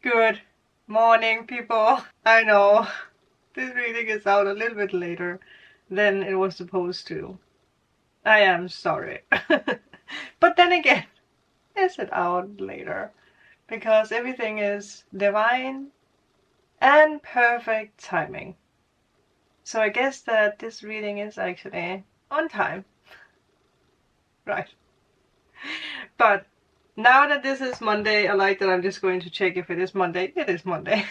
Good morning, people. I know this reading is out a little bit later than it was supposed to. I am sorry. But then again, is it out later? Because everything is divine and perfect timing. So I guess that this reading is actually on time. Right. But now that this is Monday, I like that I'm just going to check if it is Monday. It is Monday.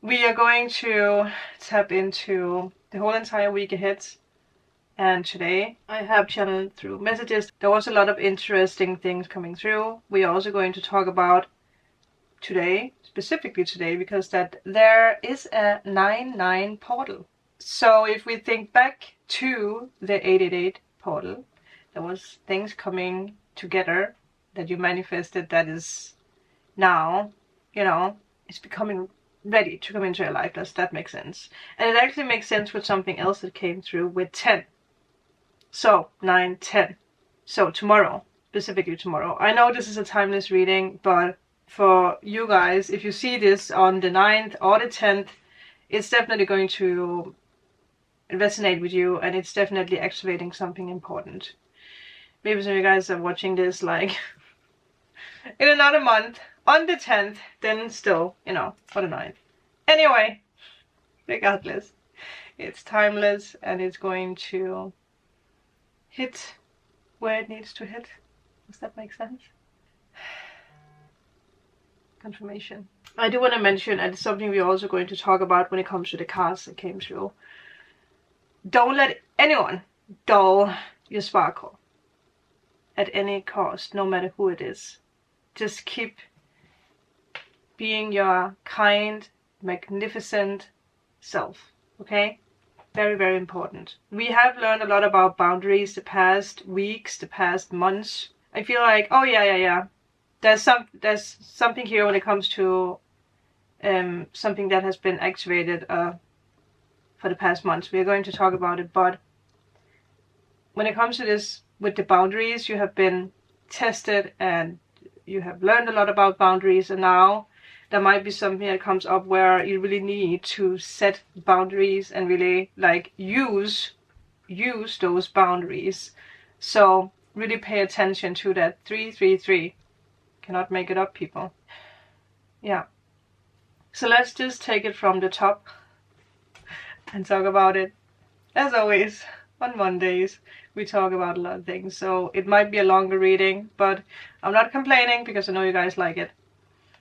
We are going to tap into the whole entire week ahead. And today I have channeled through messages. There was a lot of interesting things coming through. We are also going to talk about today, specifically today, because that there is a 9/9 portal. So if we think back to the 888 portal, there was things coming together that you manifested that is now, it's becoming ready to come into your life. Does that make sense? And it actually makes sense with something else that came through with 10. So 9, 10. So tomorrow, specifically tomorrow. I know this is a timeless reading, but for you guys, if you see this on the 9th or the 10th, it's definitely going to resonate with you, and it's definitely activating something important. Maybe some of you guys are watching this like in another month on the 10th, then still, for the 9th. Anyway, regardless, it's timeless and it's going to hit where it needs to hit. Does that make sense? Confirmation. I do want to mention, and it's something we're also going to talk about when it comes to the cards that came through. Don't let anyone dull your sparkle at any cost, no matter who it is. Just keep being your kind, magnificent self, okay? Very, very important. We have learned a lot about boundaries the past weeks, the past months. I feel like, oh yeah. There's something here when it comes to something that has been activated for the past months. We're going to talk about it, but when it comes to this with the boundaries, you have been tested and you have learned a lot about boundaries, and now there might be something that comes up where you really need to set boundaries and really like use those boundaries. So really pay attention to that 333. Cannot make it up, people. Yeah. So let's just take it from the top and talk about it. As always, on Mondays, we talk about a lot of things. So it might be a longer reading, but I'm not complaining because I know you guys like it.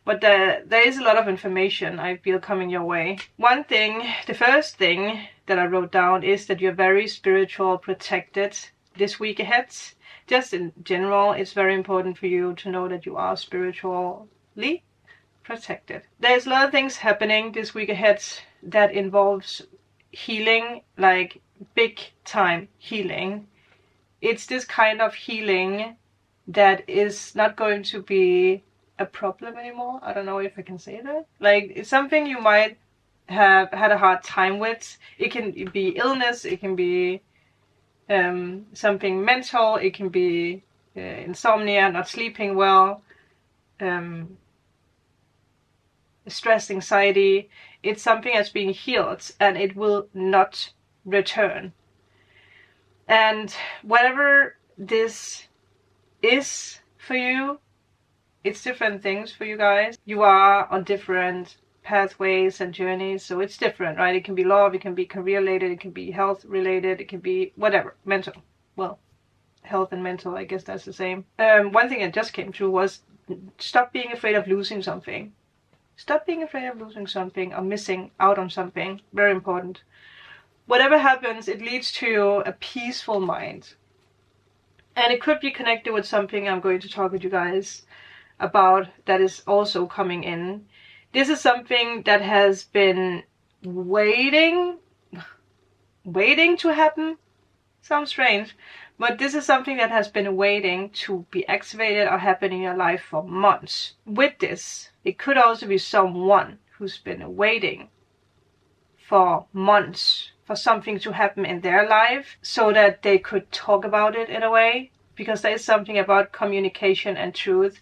But there is a lot of information I feel coming your way. One thing, the first thing that I wrote down is that you're very spiritual protected this week ahead. Just in general, it's very important for you to know that you are spiritually protected. There's a lot of things happening this week ahead that involves healing, like big time healing. It's this kind of healing that is not going to be a problem anymore. I don't know if I can say that. Like, it's something you might have had a hard time with. It can be illness, it can be something mental, it can be insomnia, not sleeping well, stress, anxiety. It's something that's being healed and it will not return. And whatever this is for you, it's different things for you guys. You are on different pathways and journeys, so it's different, right? It can be love, it can be career related, it can be health related, it can be whatever, mental. Well, health and mental, I guess that's the same. One thing that just came through was stop being afraid of losing something. Stop being afraid of losing something or missing out on something. Very important. Whatever happens, it leads to a peaceful mind. And it could be connected with something I'm going to talk with you guys about that is also coming in. This is something that has been waiting to happen. Sounds strange, but this is something that has been waiting to be activated or happen in your life for months. With this, it could also be someone who's been waiting for months for something to happen in their life so that they could talk about it in a way, because there is something about communication and truth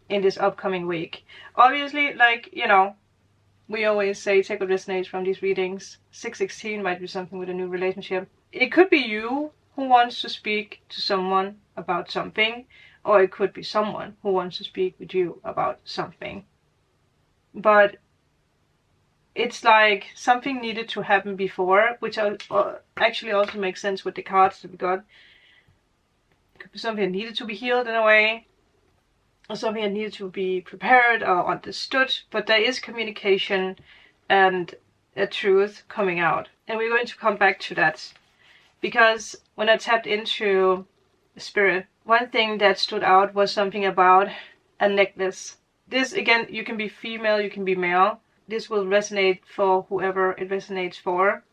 in this upcoming week. Obviously, like, you know, we always say take what resonates from these readings. 616 might be something with a new relationship. It could be you who wants to speak to someone about something, or it could be someone who wants to speak with you about something. But it's like something needed to happen before, which actually also makes sense with the cards that we got. It could be something that needed to be healed in a way, or something that needed to be prepared or understood, but there is communication and a truth coming out. And we're going to come back to that, because when I tapped into spirit, one thing that stood out was something about a necklace. This, again, you can be female, you can be male. This will resonate for whoever it resonates for.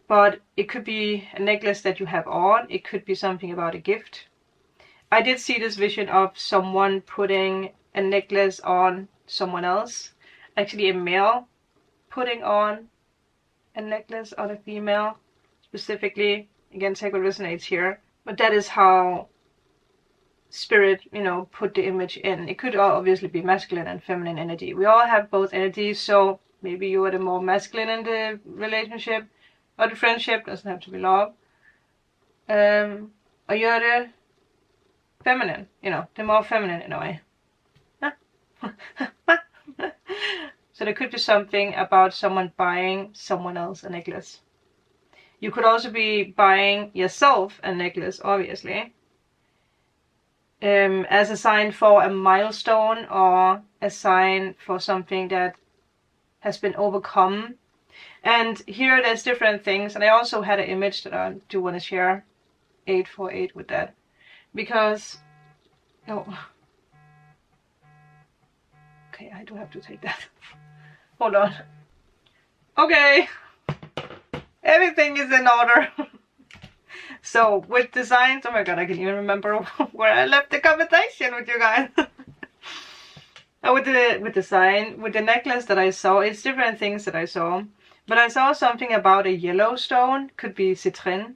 But it could be a necklace that you have on. It could be something about a gift. I did see this vision of someone putting a necklace on someone else. Actually, a male putting on a necklace on a female. Specifically, again, take what resonates here. But that is how spirit, you know, put the image in. It could obviously be masculine and feminine energy. We all have both energies, so maybe you are the more masculine in the relationship or the friendship, doesn't have to be love. Or you're the feminine, you know, the more feminine in a way. So there could be something about someone buying someone else a necklace. You could also be buying yourself a necklace, obviously. As a sign for a milestone or a sign for something that has been overcome. And here there's different things, and I also had an image that I do want to share 848 with that, because okay, I do have to take that. Hold on. Okay, everything is in order. So with designs, oh my god, I can even remember where I left the conversation with you guys. With the necklace that I saw, it's different things that I saw. But I saw something about a yellow stone, could be citrin.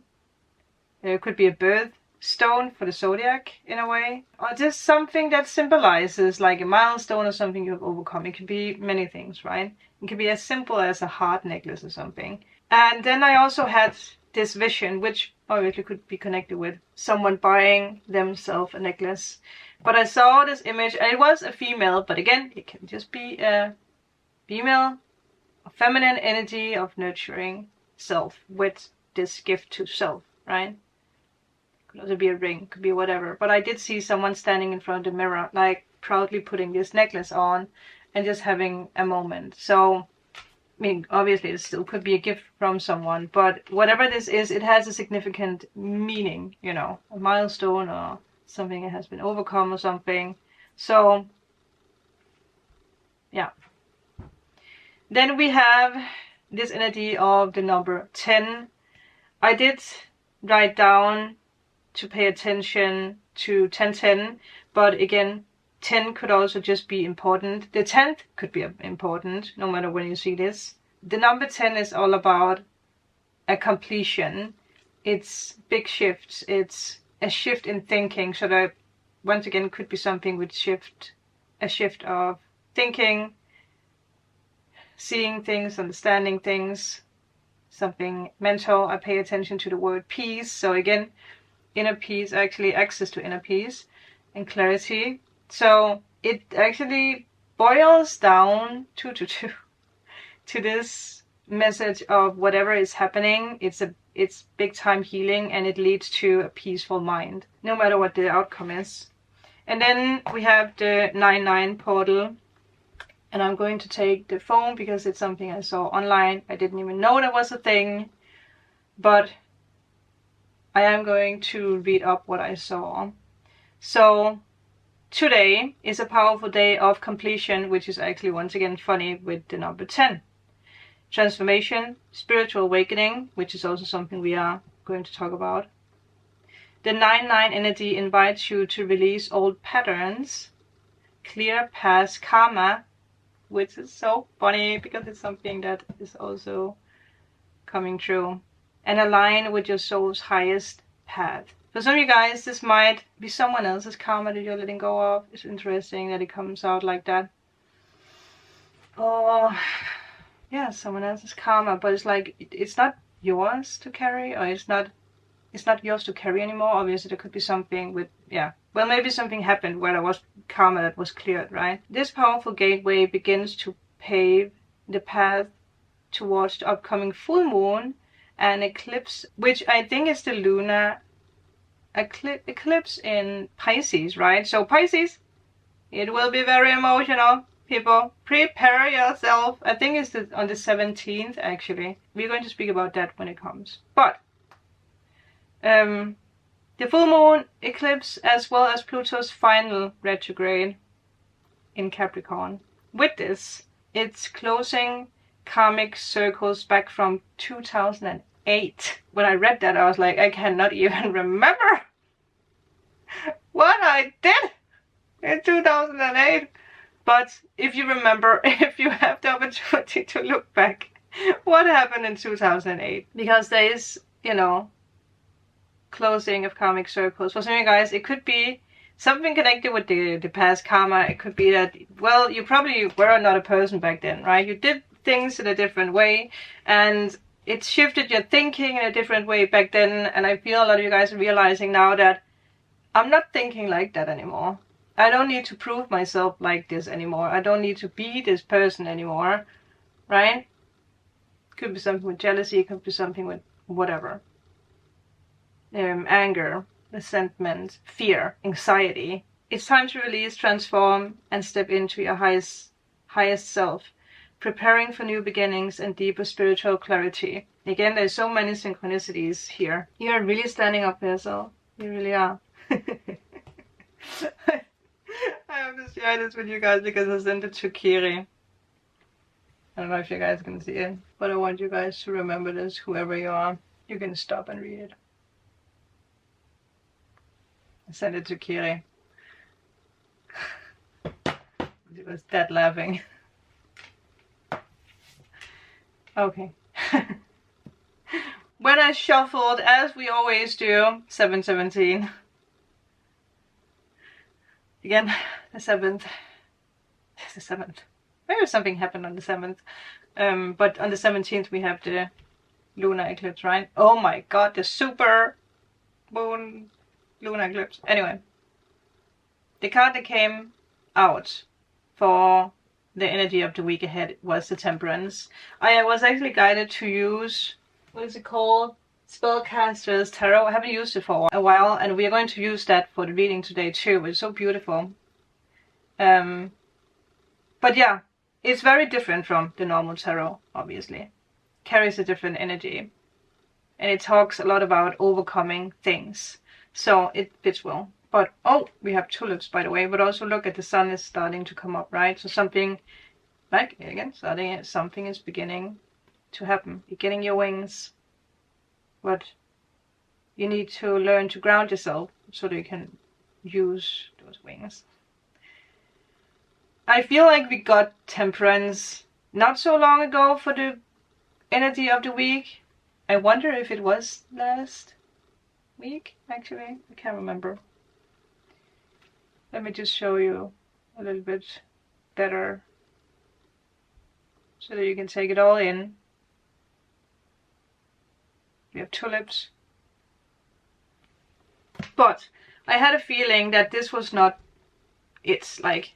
It could be a birth stone for the zodiac in a way. Or just something that symbolizes like a milestone or something you have overcome. It could be many things, right? It could be as simple as a heart necklace or something. And then I also had this vision, which obviously could be connected with someone buying themselves a necklace. But I saw this image, and it was a female, but again, it can just be a female, a feminine energy of nurturing self with this gift to self, right? Could also be a ring, could be whatever. But I did see someone standing in front of the mirror, like proudly putting this necklace on and just having a moment. So I mean, obviously it still could be a gift from someone, but whatever this is, it has a significant meaning, you know, a milestone or something that has been overcome or something. So, yeah. Then we have this energy of the number 10. I did write down to pay attention to 1010, but again, 10 could also just be important. The 10th could be important, no matter when you see this. The number 10 is all about a completion. It's big shifts. It's a shift in thinking. So that, once again, could be something with a shift of thinking, seeing things, understanding things, something mental. I pay attention to the word peace. So again, inner peace, actually access to inner peace and clarity. So it actually boils down to this message of whatever is happening, it's big time healing, and it leads to a peaceful mind, no matter what the outcome is. And then we have the 9-9 portal, and I'm going to take the phone because it's something I saw online. I didn't even know that was a thing, but I am going to read up what I saw. So today is a powerful day of completion, which is actually once again funny with the number 10. Transformation, spiritual awakening, which is also something we are going to talk about. The 9-9 energy invites you to release old patterns, clear past karma, which is so funny because it's something that is also coming true, and align with your soul's highest path. For some of you guys, this might be someone else's karma that you're letting go of. It's interesting that it comes out like that. Or, yeah, someone else's karma, but it's like, it's not yours to carry, or it's not yours to carry anymore. Obviously, there could be something with, yeah. Well, maybe something happened where there was karma that was cleared, right? This powerful gateway begins to pave the path towards the upcoming full moon and eclipse, which I think is the lunar eclipse in Pisces, right? So Pisces, it will be very emotional. People, prepare yourself. I think it's on the 17th, actually. We're going to speak about that when it comes. But the full moon eclipse, as well as Pluto's final retrograde in Capricorn. With this, it's closing karmic circles back from 2008. When I read that, I was like, I cannot even remember what I did in 2008. But if you remember, if you have the opportunity to look back, what happened in 2008? Because there is, you know, closing of karmic circles. For some of you guys, it could be something connected with the past karma. It could be that, well, you probably were another person back then, right? You did things in a different way, and it shifted your thinking in a different way back then. And I feel a lot of you guys are realizing now that I'm not thinking like that anymore. I don't need to prove myself like this anymore. I don't need to be this person anymore, right? Could be something with jealousy. It could be something with whatever. Anger, resentment, fear, anxiety. It's time to release, transform, and step into your highest self, preparing for new beginnings and deeper spiritual clarity. Again, there's so many synchronicities here. You're really standing up for yourself. You really are. I have to share this with you guys because I sent it to Kiri. I don't know if you guys can see it, but I want you guys to remember this, whoever you are. You can stop and read it. I sent it to Kiri. She was dead laughing. Okay. When I shuffled, as we always do, 717. Again, the 7th. The 7th. Maybe something happened on the 7th. But on the 17th we have the lunar eclipse, right? Oh my god, the super moon lunar eclipse. Anyway, the card that came out for the energy of the week ahead was the Temperance. I was actually guided to use, what is it called? Spellcaster's Tarot. I haven't used it for a while, and we are going to use that for the reading today too. It's so beautiful. But yeah, it's very different from the normal tarot, obviously. Carries a different energy. And it talks a lot about overcoming things. So it fits well. But, oh, we have tulips, by the way. But also look at the sun is starting to come up, right? So something, like, again, something is beginning to happen. You're getting your wings. But you need to learn to ground yourself so that you can use those wings. I feel like we got Temperance not so long ago for the energy of the week. I wonder if it was last week, actually. I can't remember. Let me just show you a little bit better so that you can take it all in. We have tulips. But I had a feeling that this was not it. Like,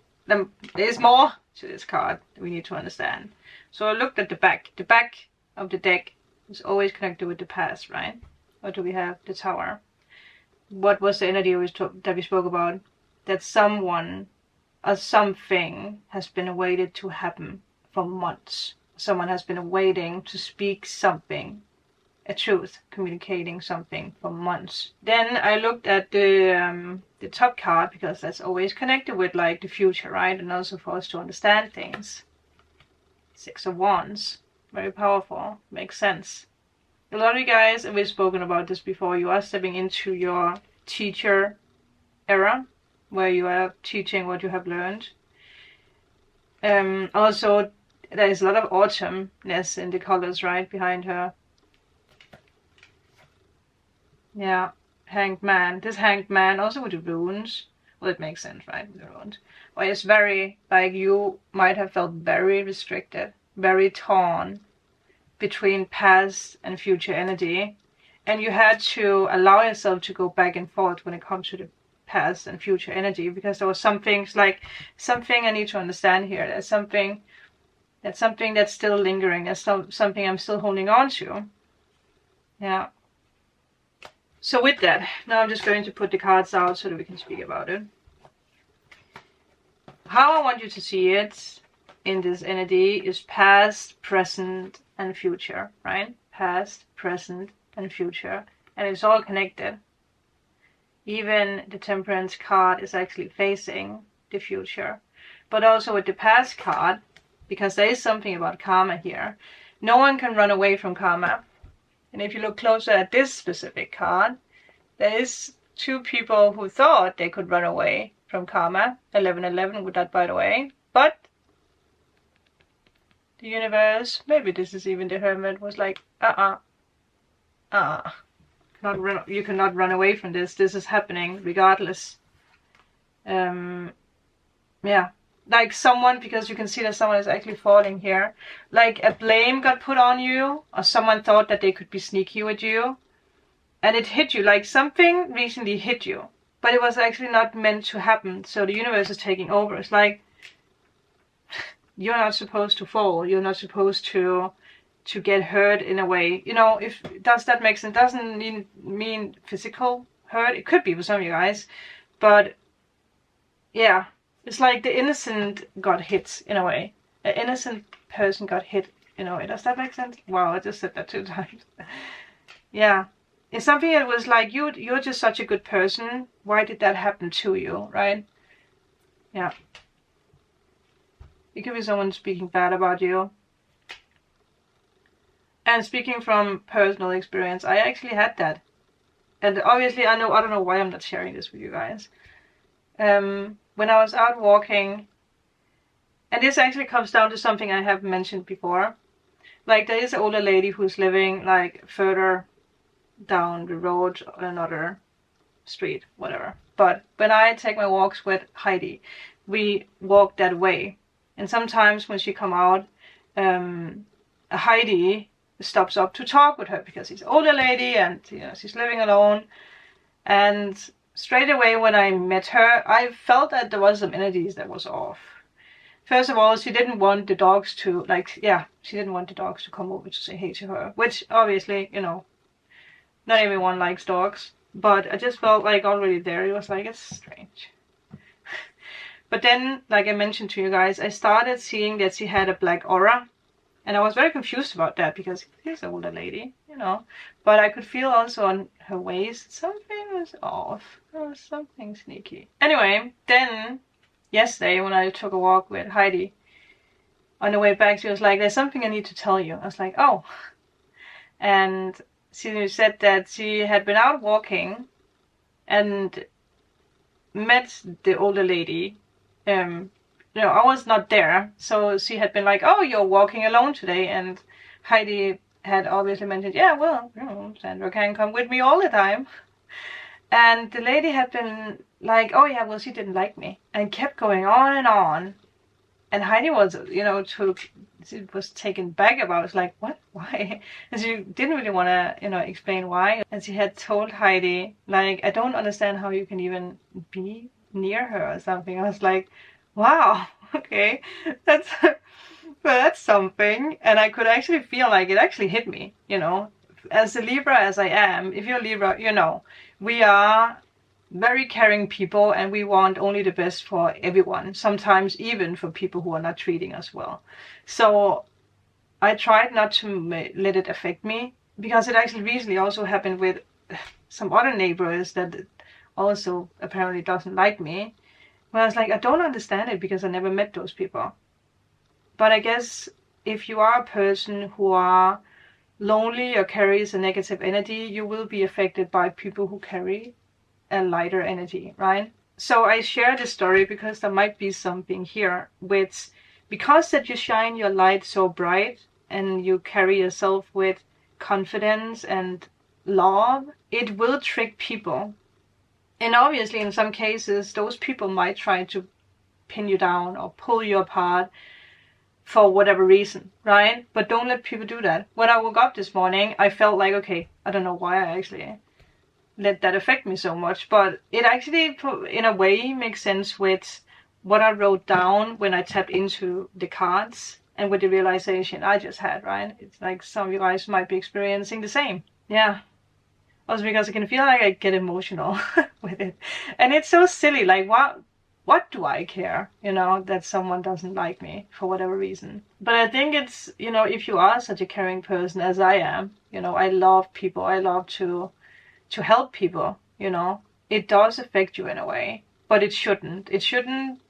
there's more to this card that we need to understand. So I looked at the back. The back of the deck is always connected with the past, right? Or do we have the Tower? What was the energy that we spoke about? That someone or something has been awaited to happen for months. Someone has been waiting to speak something. A truth, communicating something for months. Then I looked at the top card, because that's always connected with like the future, right? And also for us to understand things. 6 of Wands, very powerful, makes sense. A lot of you guys, and we've spoken about this before, you are stepping into your teacher era, where you are teaching what you have learned. Also, there is a lot of autumnness in the colors, right, behind her. Yeah, Hanged Man. This Hanged Man also with the runes. Well, it makes sense, right? With the runes. But it's very, like, you might have felt very restricted, very torn between past and future energy. And you had to allow yourself to go back and forth when it comes to the past and future energy, because there was some things, like, something I need to understand here. There's something that's still lingering. There's something I'm still holding on to. Yeah. So with that, now I'm just going to put the cards out so that we can speak about it. How I want you to see it in this energy is past, present, and future, right? Past, present, and future. And it's all connected. Even the Temperance card is actually facing the future. But also with the past card, because there is something about karma here. No one can run away from karma. And if you look closer at this specific card, there is two people who thought they could run away from karma. 1111 with that, by the way. But the universe, maybe this is even the Hermit, was like, you cannot run away from this. This is happening regardless. Yeah. Like someone, because you can see that someone is actually falling here. Like a blame got put on you, or someone thought that they could be sneaky with you. And it hit you, like something recently hit you. But it was actually not meant to happen. So the universe is taking over. It's like, you're not supposed to fall. You're not supposed to get hurt in a way. You know, does that make sense? It doesn't mean physical hurt. It could be for some of you guys. But yeah, it's like the innocent got hit in a way. An innocent person got hit in a way. Does that make sense? Wow, I just said that 2 times. Yeah. It's something that was like, you're just such a good person. Why did that happen to you, right? Yeah. It could be someone speaking bad about you. And speaking from personal experience, I actually had that. And obviously, I don't know why I'm not sharing this with you guys. When I was out walking, and this actually comes down to something I have mentioned before. Like, there is an older lady who's living, like, further down the road on another street, whatever. But when I take my walks with Heidi, we walk that way. And sometimes when she come out, Heidi stops up to talk with her because she's an older lady and, you know, she's living alone. And straight away when I met her, I felt that there was some energies that was off. First of all, she didn't want the dogs to, she didn't want the dogs to come over to say hey to her, which obviously, you know, not everyone likes dogs, but I just felt like already there, it was like, it's strange. But then, like I mentioned to you guys, I started seeing that she had a black aura. And I was very confused about that because she's an older lady, you know. But I could feel also on her waist, something was off. There was something sneaky. Anyway, then yesterday when I took a walk with Heidi, on the way back she was like, there's something I need to tell you. I was like, oh. And she said that she had been out walking and met the older lady. You know, I was not there, so she had been like, oh, you're walking alone today, and Heidi had obviously mentioned, yeah, well, you know, Sandra can come with me all the time. And the lady had been like, oh yeah, well, she didn't like me, and kept going on and on. And Heidi was, you know, she was taken back about it. It's like, what? Why? And she didn't really want to, you know, explain why. And she had told Heidi, like, I don't understand how you can even be near her or something. I was like, wow, okay, that's something. And I could actually feel like it actually hit me, you know. As a Libra as I am, if you're Libra, you know, we are very caring people and we want only the best for everyone, sometimes even for people who are not treating us well. So I tried not to let it affect me, because it actually recently also happened with some other neighbors that also apparently doesn't like me. Well, I was like, I don't understand it because I never met those people. But I guess if you are a person who are lonely or carries a negative energy, you will be affected by people who carry a lighter energy, right? So I share this story because there might be something here with, because that you shine your light so bright and you carry yourself with confidence and love, it will trick people. And obviously in some cases, those people might try to pin you down or pull you apart for whatever reason, right? But don't let people do that. When I woke up this morning, I felt like, okay, I don't know why I actually let that affect me so much, but it actually, in a way, makes sense with what I wrote down when I tapped into the cards and with the realization I just had, right? It's like some of you guys might be experiencing the same. Yeah. Also because I can feel like I get emotional with it. And it's so silly, like what do I care, that someone doesn't like me for whatever reason. But I think it's, if you are such a caring person as I am, I love people, I love to help people, it does affect you in a way, but it shouldn't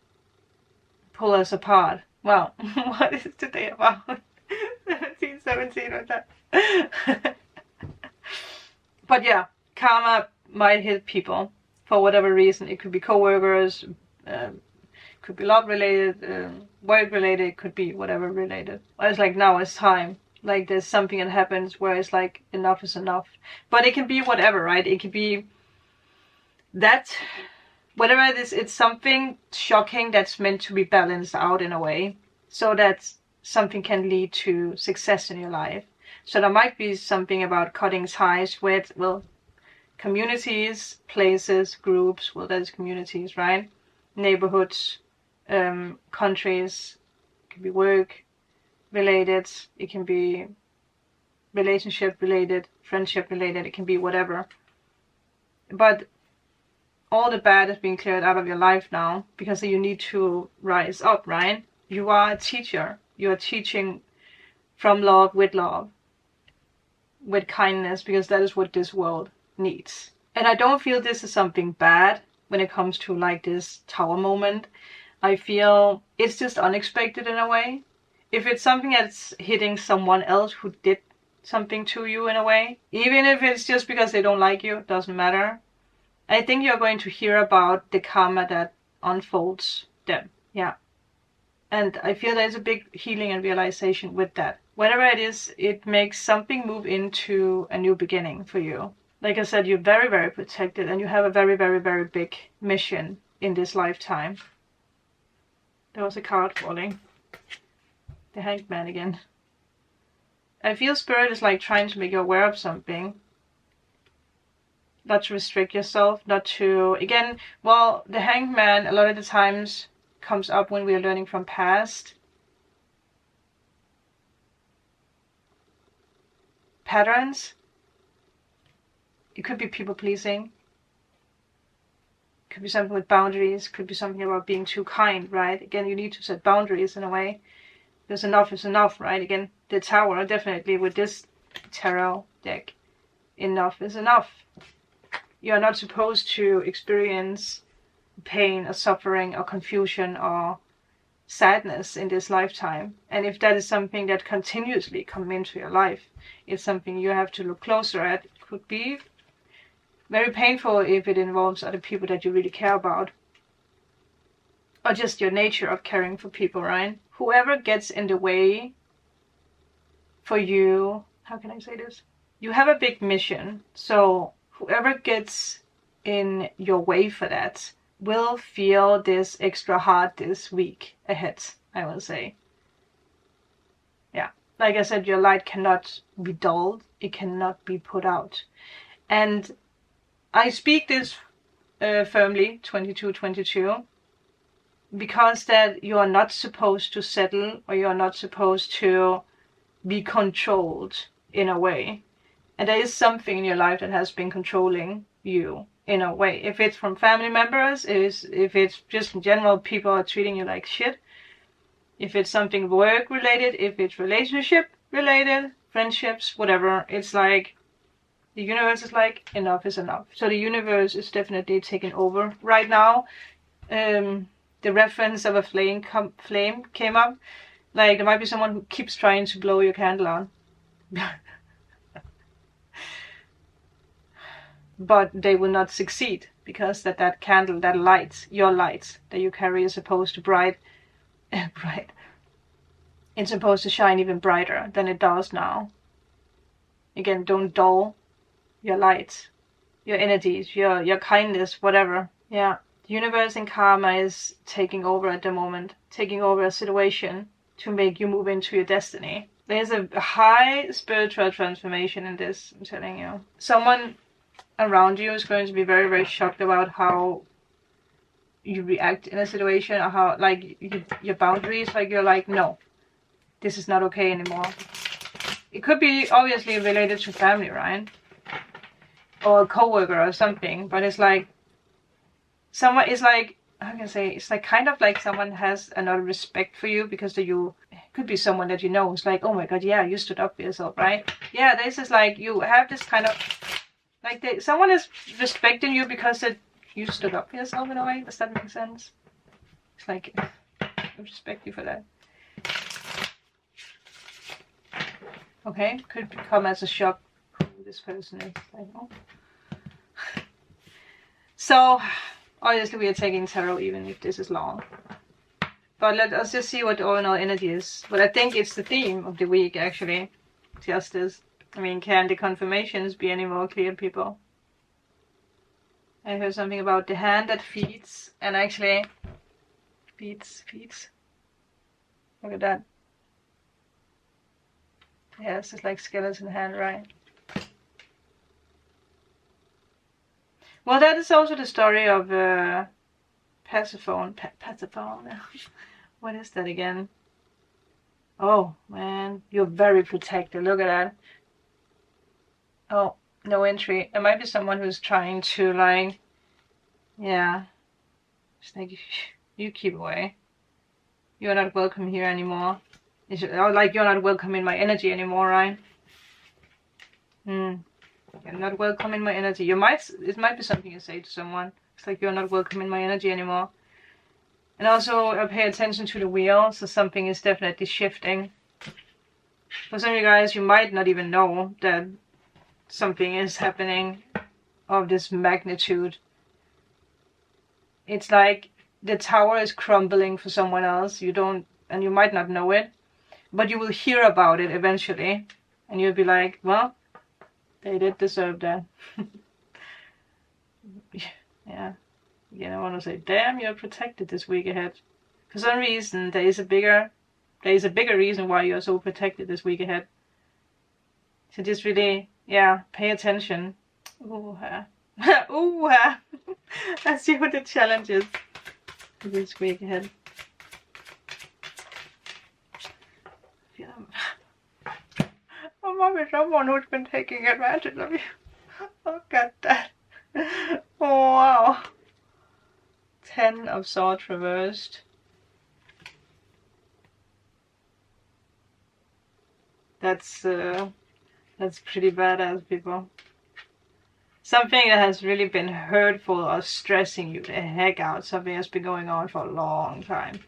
pull us apart. Well, what is today about? 17 or that. But yeah, karma might hit people for whatever reason. It could be co-workers, could be love related, work related, it could be whatever related. It's like now it's time. Like there's something that happens where it's like enough is enough. But it can be whatever, right? It could be that, whatever it is, it's something shocking that's meant to be balanced out in a way, so that something can lead to success in your life. So there might be something about cutting ties with, well, communities, places, groups, well, that's communities, right? Neighborhoods, countries, it can be work related, it can be relationship related, friendship related, it can be whatever. But all the bad is being cleared out of your life now, because you need to rise up, right? You are a teacher. You are teaching from love, with kindness, because that is what this world needs. And I don't feel this is something bad when it comes to like this tower moment. I feel it's just unexpected in a way. If it's something that's hitting someone else who did something to you in a way, even if it's just because they don't like you, it doesn't matter. I think you're going to hear about the karma that unfolds then. Yeah. And I feel there's a big healing and realization with that. Whatever it is, it makes something move into a new beginning for you. Like I said, you're very, very protected, and you have a very, very, very big mission in this lifetime. There was a card falling. The Hanged Man again. I feel Spirit is like trying to make you aware of something. Not to restrict yourself, not to, again, well, the Hanged Man a lot of the times comes up when we are learning from past patterns. It could be people pleasing. It could be something with boundaries. It could be something about being too kind, right? Again, you need to set boundaries in a way. Because enough is enough, right? Again, the Tower, definitely with this tarot deck, enough is enough. You're not supposed to experience pain or suffering or confusion or sadness in this lifetime. And if that is something that continuously comes into your life, it's something you have to look closer at. It could be very painful if it involves other people that you really care about. Or just your nature of caring for people, right? Whoever gets in the way for you, how can I say this? You have a big mission, so whoever gets in your way for that will feel this extra hard this week ahead, I will say. Yeah, like I said, your light cannot be dulled, it cannot be put out. And I speak this firmly, 2222, because that you are not supposed to settle, or you are not supposed to be controlled in a way. And there is something in your life that has been controlling you in a way. If it's from family members, if it's just in general people are treating you like shit, if it's something work related, if it's relationship related, friendships, whatever, it's like the universe is like, enough is enough. So the universe is definitely taking over right now. The reference of a flame came up. Like there might be someone who keeps trying to blow your candle on. But they will not succeed, because that candle, that light, your light that you carry is supposed to bright. It's supposed to shine even brighter than it does now. Again, don't dull your light, your energies, your kindness, whatever. Yeah. The universe and karma is taking over at the moment, taking over a situation to make you move into your destiny. There's a high spiritual transformation in this, I'm telling you. Someone around you is going to be very, very shocked about how you react in a situation, or how, like, your boundaries, like, you're like, no, this is not okay anymore. It could be obviously related to family, right? Or a coworker or something, but it's like, someone is like, how can I say, it's like kind of like someone has another respect for you because it could be someone that you know. It's like, oh my god, yeah, you stood up for yourself, right? Yeah, this is like, you have this kind of, like, someone is respecting you because you stood up for yourself in a way. Does that make sense? It's like, I respect you for that. Okay, could come as a shock who this person is. Like, oh. So, obviously we are taking tarot even if this is long. But let us just see what the overall energy is. But I think it's the theme of the week, actually. Justice. I mean, can the confirmations be any more clear, people? I heard something about the hand that feeds, and actually feeds. Look at that. Yes, it's like skeleton hand, right? Well, that is also the story of Persephone. Persephone. What is that again? Oh man, you're very protected. Look at that. Oh, no entry. It might be someone who's trying to, like, yeah. It's like, you keep away. You're not welcome here anymore. Or like, you're not welcome in my energy anymore, right? You're not welcome in my energy. It might be something you say to someone. It's like, you're not welcome in my energy anymore. And also, pay attention to the wheel. So something is definitely shifting. For some of you guys, you might not even know that something is happening of this magnitude. It's like the tower is crumbling for someone else. You don't, and you might not know it, but you will hear about it eventually, and you'll be like, well, they did deserve that. Yeah, you know, I want to say, damn, you're protected this week ahead. For some reason, there is a bigger reason why you're so protected this week ahead. So just really, yeah, pay attention. Ooh, ooh, let's see what the challenge is this week ahead. Oh, mommy, someone who's been taking advantage of you. Look at that. Oh, wow. 10 of Swords reversed. That's pretty badass, people. Something that has really been hurtful or stressing you the heck out. Something that's been going on for a long time.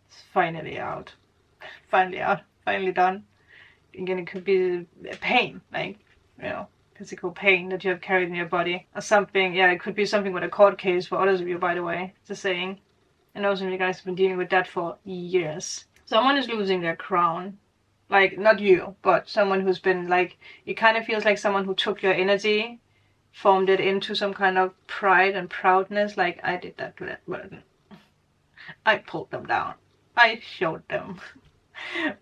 It's finally out. Finally out. Finally done. Again, it could be pain, like, you know, physical pain that you have carried in your body. Or something, yeah, it could be something with a court case for others of you, by the way. It's a saying. I know some of you guys have been dealing with that for years. Someone is losing their crown. Like, not you, but someone who's been, like, it kind of feels like someone who took your energy, formed it into some kind of pride and proudness, like, I did that to that person. I pulled them down. I showed them.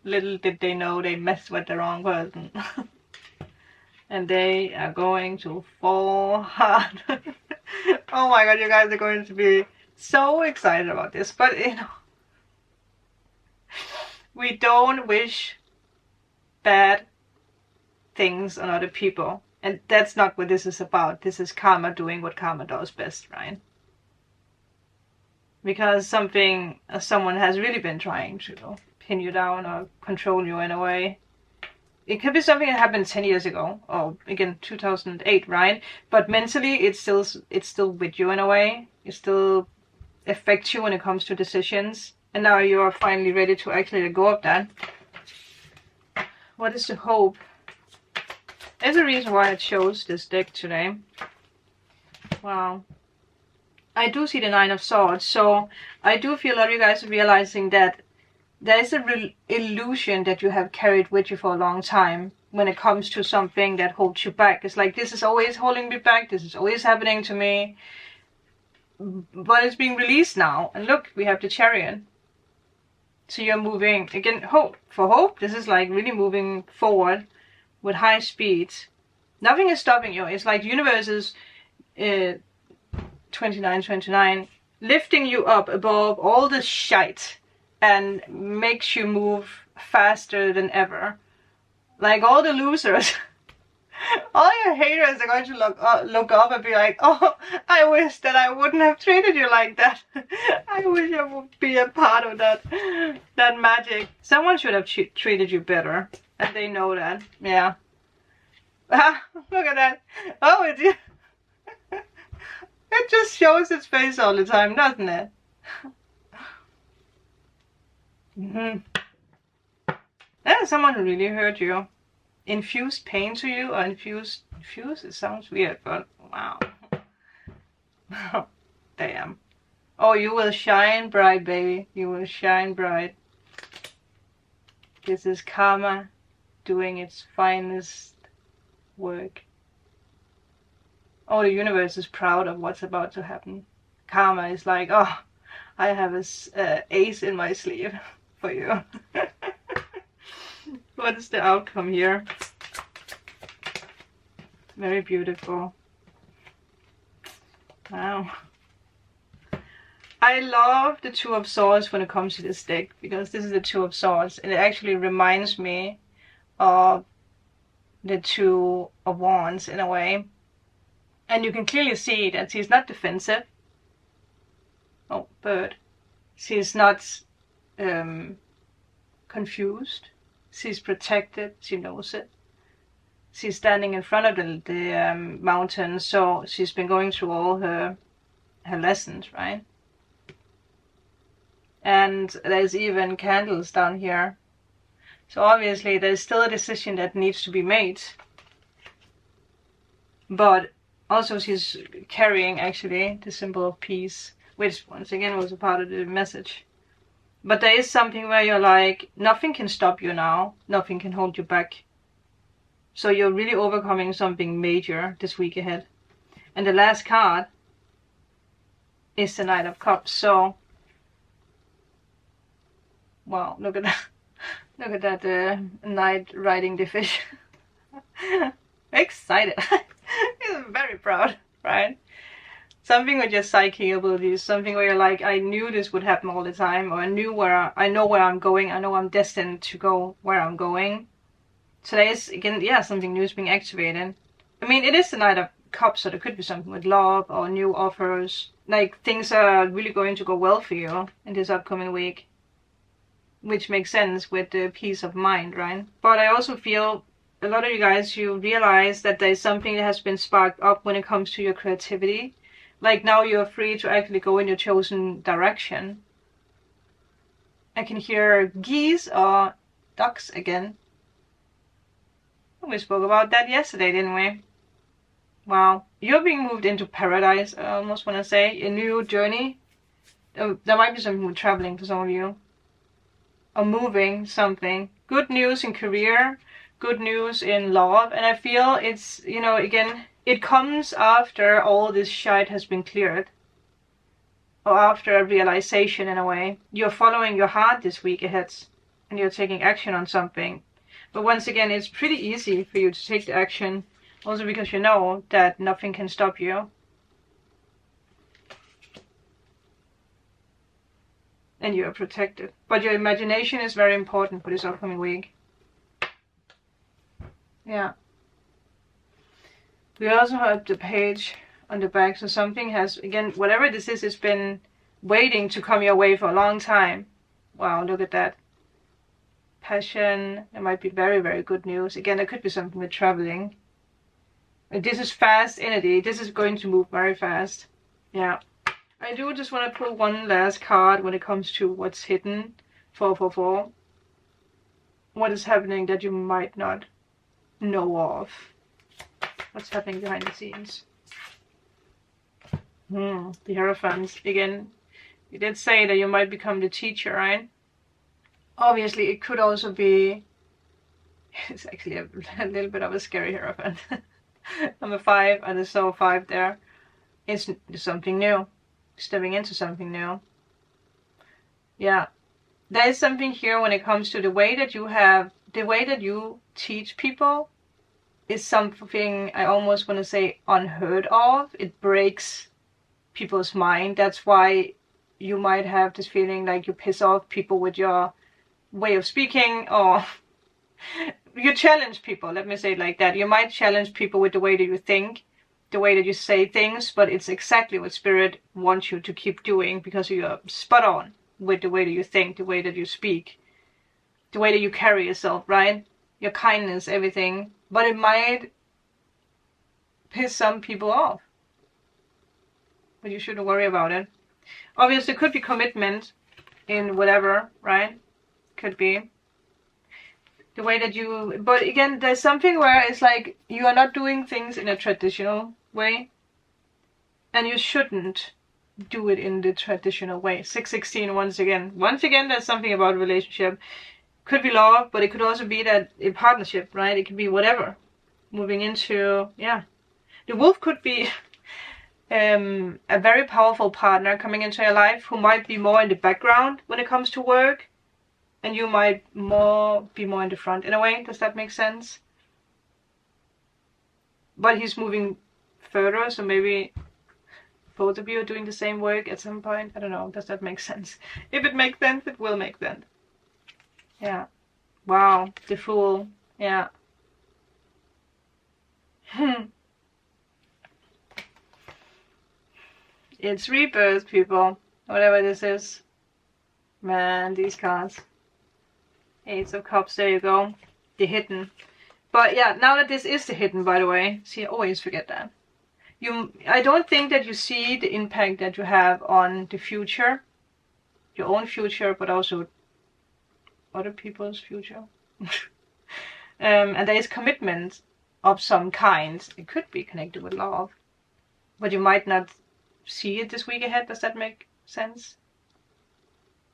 Little did they know they messed with the wrong person. And they are going to fall hard. Oh my god, you guys are going to be so excited about this. But, you know, we don't wish bad things on other people. And that's not what this is about. This is karma doing what karma does best, right? Because someone has really been trying to pin you down or control you in a way. It could be something that happened 10 years ago, or again 2008, right? But mentally, it's still with you in a way. It still affects you when it comes to decisions. And now you are finally ready to actually let go of that. What is the hope? There's a reason why I chose this deck today. Wow. I do see the 9 of Swords, so I do feel a lot of you guys are realizing that there is a illusion that you have carried with you for a long time when it comes to something that holds you back. It's like, this is always holding me back, this is always happening to me, but it's being released now. And look, we have the Chariot. So you're moving, again, hope. This is like really moving forward with high speed. Nothing is stopping you. It's like the universe is 29, lifting you up above all the shite and makes you move faster than ever. Like all the losers, all your haters are going to look up and be like, oh, I wish that I wouldn't have treated you like that. I wish I would be a part of that magic. Someone should have treated you better, and they know that. Yeah. Look at that. Oh, it just shows its face all the time, doesn't it? That is someone who really hurt you. Infused pain to you, or infused, it sounds weird, but wow. Damn. Oh, you will shine bright, baby. You will shine bright. This is karma doing its finest work. Oh, the universe is proud of what's about to happen. Karma is like, oh, I have a ace in my sleeve for you. What is the outcome here? Very beautiful. Wow. I love the Two of Swords when it comes to this deck, because this is the Two of Swords, and it actually reminds me of the Two of Wands in a way. And you can clearly see that she's not defensive. Oh, bird. She's not confused. She's protected. She knows it. She's standing in front of the mountain, so she's been going through all her lessons, right? And there's even candles down here. So obviously there's still a decision that needs to be made. But also she's carrying actually the symbol of peace, which once again was a part of the message. But there is something where you're like, nothing can stop you now. Nothing can hold you back. So you're really overcoming something major this week ahead. And the last card is the Knight of Cups. So, wow, look at that. Look at that knight riding the fish. Excited. He's very proud, right? Something with your psychic abilities, something where you're like, I knew this would happen all the time, or I know where I'm going, I know I'm destined to go where I'm going. So there is, again, yeah, something new is being activated. I mean, it is the Knight of Cups, so there could be something with love or new offers. Like, things are really going to go well for you in this upcoming week. Which makes sense with the peace of mind, right? But I also feel a lot of you guys, you realize that there's something that has been sparked up when it comes to your creativity. Like, now you're free to actually go in your chosen direction. I can hear geese or ducks again. We spoke about that yesterday, didn't we? Wow. You're being moved into paradise, I almost want to say. A new journey. There might be something with traveling for some of you. Or moving something. Good news in career. Good news in love. And I feel it's, you know, again, it comes after all this shite has been cleared. Or after a realization in a way. You're following your heart this week ahead. And you're taking action on something. But once again, it's pretty easy for you to take the action. Also because you know that nothing can stop you. And you are protected. But your imagination is very important for this upcoming week. Yeah. We also have the page on the back. So something has, again, whatever this is, it's been waiting to come your way for a long time. Wow, look at that. Passion. There might be very, very good news. Again, there could be something with traveling. This is fast energy. This is going to move very fast. Yeah. I do just want to pull one last card when it comes to what's hidden. 444. What is happening that you might not know of? What's happening behind the scenes? The Hierophant. Again, you did say that you might become the teacher, right? Obviously, it could also be, it's actually a little bit of a scary hierophant. Number 5, and there's so 5 there. It's something new. Stepping into something new. Yeah. There is something here when it comes to the way that you teach people is something I almost want to say unheard of. It breaks people's mind. That's why you might have this feeling like you piss off people with your way of speaking, or you challenge people, let me say it like that. You might challenge people with the way that you think, the way that you say things, but it's exactly what Spirit wants you to keep doing, because you're spot on with the way that you think, the way that you speak, the way that you carry yourself, right? Your kindness, everything. But it might piss some people off. But you shouldn't worry about it. Obviously, it could be commitment in whatever, right? Could be. The way that you... But again, there's something where it's like you are not doing things in a traditional way. And you shouldn't do it in the traditional way. 616 once again. Once again, there's something about relationship. Could be love, but it could also be that a partnership, right? It could be whatever. Moving into, yeah. The wolf could be a very powerful partner coming into your life who might be more in the background when it comes to work. And you might be more in the front in a way. Does that make sense? But he's moving further, so maybe both of you are doing the same work at some point. I don't know. Does that make sense? If it makes sense, it will make sense. Yeah. Wow. The Fool. Yeah. It's rebirth, people. Whatever this is. Man, these cards. Ace of Cups, there you go. The Hidden. But yeah, now that this is the Hidden, by the way. See, I always forget that. I don't think that you see the impact that you have on the future. Your own future, but also other people's future. And there is commitment of some kind. It could be connected with love. But you might not see it this week ahead. Does that make sense?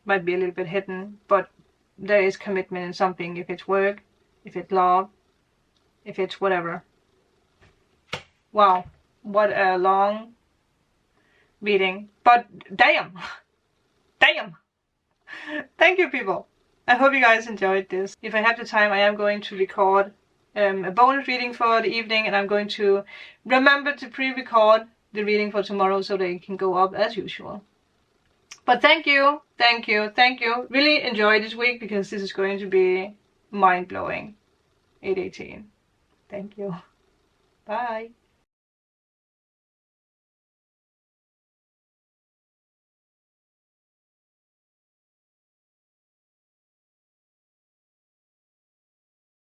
Might be a little bit hidden, but there is commitment in something. If it's work, if it's love, if it's whatever. Wow, what a long reading. But damn! Damn! Thank you, people. I hope you guys enjoyed this. If I have the time, I am going to record a bonus reading for the evening, and I'm going to remember to pre-record the reading for tomorrow so they can go up as usual. But thank you, thank you, thank you. Really enjoy this week, because this is going to be mind-blowing. 8/18. Thank you. Bye.